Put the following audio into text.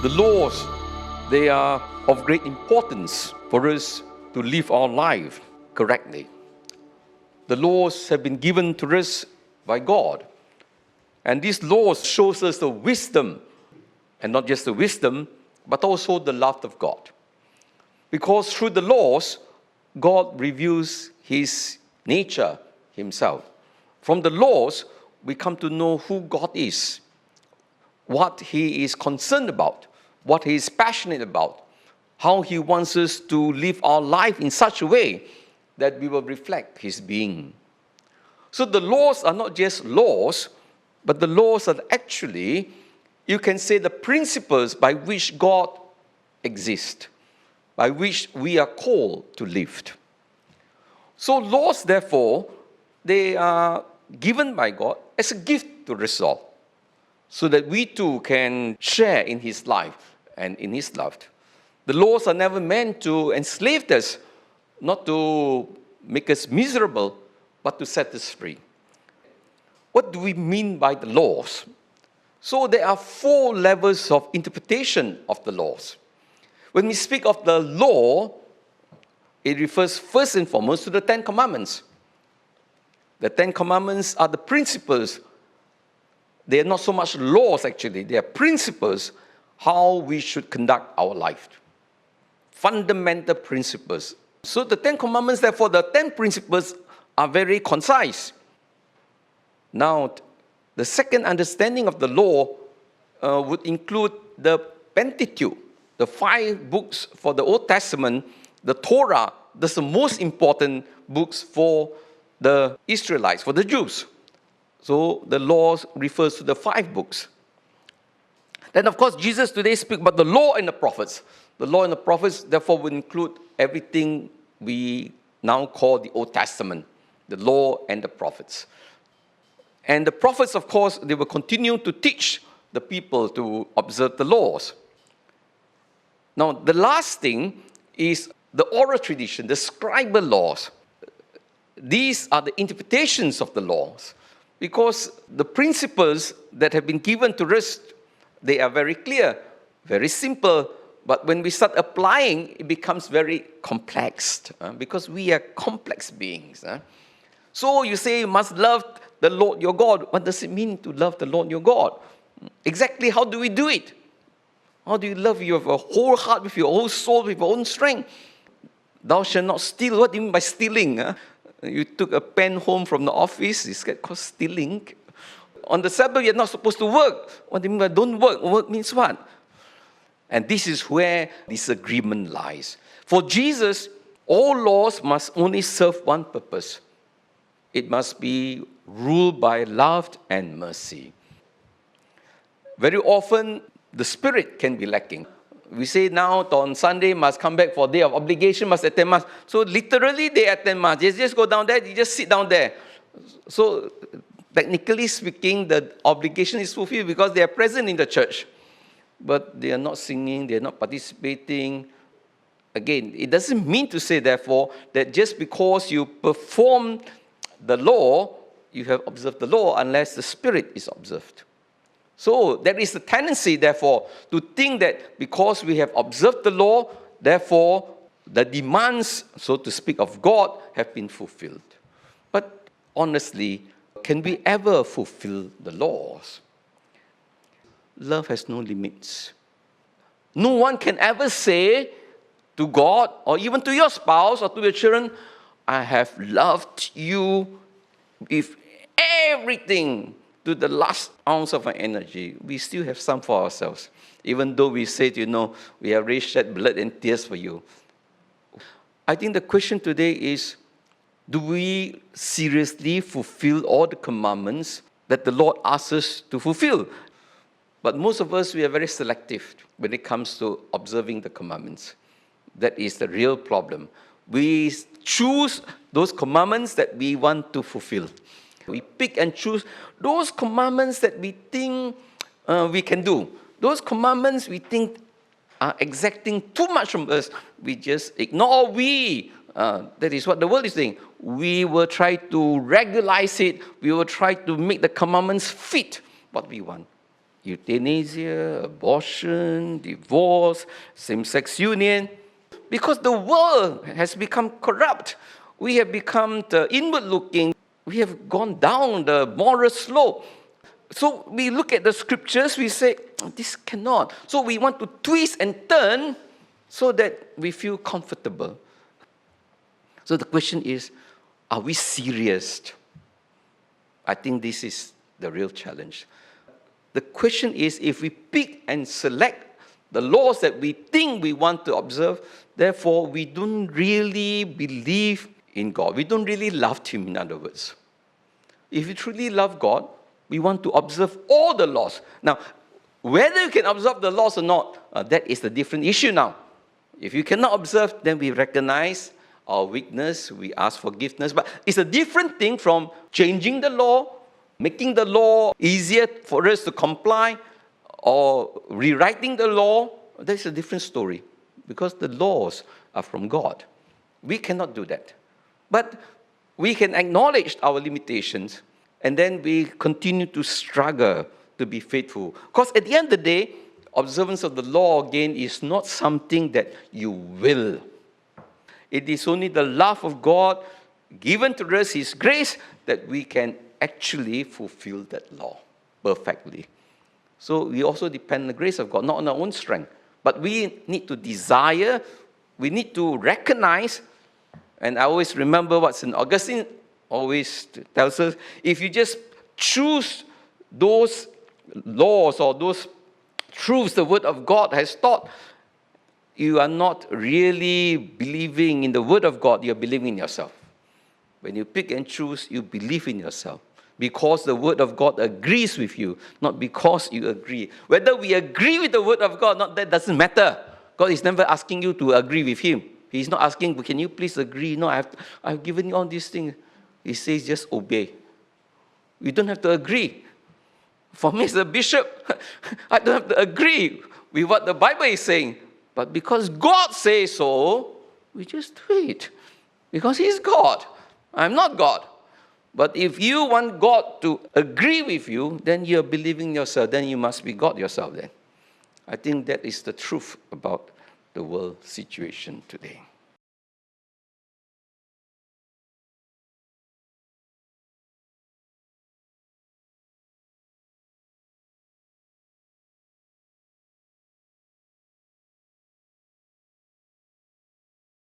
The laws, they are of great importance for us to live our life correctly. The laws have been given to us by God. And these laws shows us the wisdom, and not just the wisdom, but also the love of God. Because through the laws, God reveals His nature, Himself. From the laws, we come to know who God is, what He is concerned about, what He is passionate about, how He wants us to live our life in such a way that we will reflect His being. So the laws are not just laws, but the laws are actually, you can say, the principles by which God exists, by which we are called to live. So laws, therefore, they are given by God as a gift to us all, so that we too can share in His life and in His love. The laws are never meant to enslave us, not to make us miserable, but to set us free. What do we mean by the laws? So there are 4 levels of interpretation of the laws. When we speak of the law, it refers first and foremost to the 10 Commandments. The 10 Commandments are the principles. They are not so much laws, actually. They are principles how we should conduct our life. Fundamental principles. So the 10 Commandments, therefore, the 10 principles are very concise. Now, the second understanding of the law would include the Pentateuch, the 5 books for the Old Testament. The Torah, that's the most important books for the Israelites, for the Jews. So the law refers to the 5 books. Then, of course, Jesus today speaks about the law and the prophets. The law and the prophets, therefore, will include everything we now call the Old Testament, the law and the prophets. And the prophets, of course, they will continue to teach the people to observe the laws. Now, the last thing is the oral tradition, the scribal laws. These are the interpretations of the laws, because the principles that have been given to us, they are very clear, very simple, but when we start applying, it becomes very complex, because we are complex beings. So you say you must love the Lord your God. What does it mean to love the Lord your God? Exactly how do we do it? How do you love your whole heart, with your whole soul, with your own strength? Thou shalt not steal. What do you mean by stealing? You took a pen home from the office. It's called stealing. On the Sabbath, you're not supposed to work. What do you mean by don't work? Work means what? And this is where disagreement lies. For Jesus, all laws must only serve one purpose. It must be ruled by love and mercy. Very often, the spirit can be lacking. We say now on Sunday must come back for day of obligation, must attend mass. So literally they attend mass. They just go down there, they just sit down there. So technically speaking, the obligation is fulfilled because they are present in the church. But they are not singing, they are not participating. Again, it doesn't mean to say, therefore, that just because you perform the law, you have observed the law, unless the spirit is observed. So there is a tendency, therefore, to think that because we have observed the law, therefore, the demands, so to speak, of God have been fulfilled. But honestly, can we ever fulfill the laws? Love has no limits. No one can ever say to God, or even to your spouse or to your children, I have loved you with everything, to the last ounce of our energy. We still have some for ourselves. Even though we said, we have really shed blood and tears for you. I think the question today is, do we seriously fulfill all the commandments that the Lord asks us to fulfill? But most of us, we are very selective when it comes to observing the commandments. That is the real problem. We choose those commandments that we want to fulfill. We pick and choose those commandments that we think we can do. Those commandments we think are exacting too much from us. We just ignore. That is what the world is saying. We will try to regularize it. We will try to make the commandments fit what we want. euthanasia, abortion, divorce, same-sex union. Because the world has become corrupt. We have become inward-looking. We have gone down the moral slope. So we look at the scriptures, we say, this cannot. So we want to twist and turn so that we feel comfortable. So the question is, are we serious? I think this is the real challenge. The question is, if we pick and select the laws that we think we want to observe, therefore we don't really believe in God. We don't really love Him, in other words. If we truly love God, we want to observe all the laws. Now, whether you can observe the laws or not, that is a different issue now. If you cannot observe, then we recognize our weakness, we ask forgiveness. But it's a different thing from changing the law, making the law easier for us to comply, or rewriting the law. That's a different story, because the laws are from God. We cannot do that. But we can acknowledge our limitations, and then we continue to struggle to be faithful. Because at the end of the day, observance of the law, again, is not something that you will. It is only the love of God given to us, His grace, that we can actually fulfill that law perfectly. So we also depend on the grace of God, not on our own strength. But we need to desire, we need to recognize, and I always remember what St. Augustine always tells us, if you just choose those laws or those truths the Word of God has taught, you are not really believing in the Word of God, you're believing in yourself. When you pick and choose, you believe in yourself. Because the Word of God agrees with you, not because you agree. Whether we agree with the Word of God, not that doesn't matter. God is never asking you to agree with Him. He's not asking, can you please agree? No, I've given you all these things. He says, just obey. You don't have to agree. For me as a bishop, I don't have to agree with what the Bible is saying. But because God says so, we just do it. Because He's God. I'm not God. But if you want God to agree with you, then you're believing yourself. Then you must be God yourself then. I think that is the truth about the world situation today.